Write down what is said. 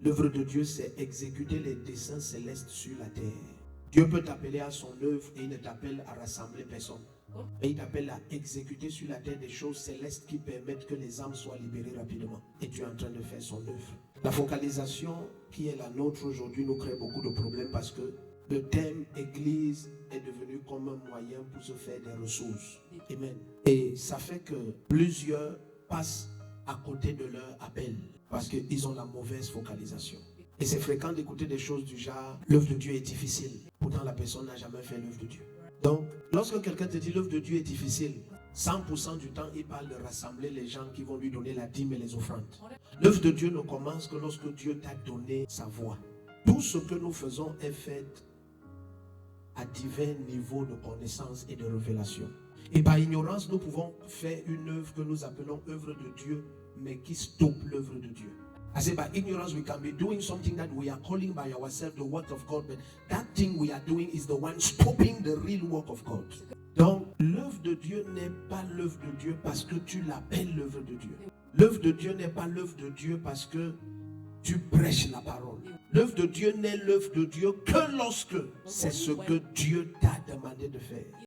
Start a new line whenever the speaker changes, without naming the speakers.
L'œuvre de Dieu, c'est exécuter les desseins célestes sur la terre. Dieu peut t'appeler à son œuvre et il ne t'appelle à rassembler personne. Et il t'appelle à exécuter sur la terre des choses célestes qui permettent que les âmes soient libérées rapidement. Et tu es en train de faire son œuvre. La focalisation qui est la nôtre aujourd'hui nous crée beaucoup de problèmes parce que le thème église est devenu comme un moyen pour se faire des ressources. Amen. Et ça fait que plusieurs passent à côté de leur appel parce qu'ils ont la mauvaise focalisation. Et c'est fréquent d'écouter des choses du genre l'œuvre de Dieu est difficile. Pourtant la personne n'a jamais fait l'œuvre de Dieu. Donc lorsque quelqu'un te dit l'œuvre de Dieu est difficile, 100% du temps il parle de rassembler les gens qui vont lui donner la dîme et les offrandes. L'œuvre de Dieu ne commence que lorsque Dieu t'a donné sa voix. Tout ce que nous faisons est fait à divers niveaux de connaissance et de révélation. Et par ignorance, nous pouvons faire une œuvre que nous appelons œuvre de Dieu, mais qui stoppe l'œuvre de Dieu. I say by ignorance we can be doing something that we are calling by ourselves the work of God, but that thing we are doing is the one stopping the real work of God. Donc l'œuvre de Dieu n'est pas l'œuvre de Dieu parce que tu l'appelles l'œuvre de Dieu. L'œuvre de Dieu n'est pas l'œuvre de Dieu parce que tu prêches la parole. L'œuvre de Dieu n'est l'œuvre de Dieu que lorsque c'est ce que Dieu t'a demandé de faire.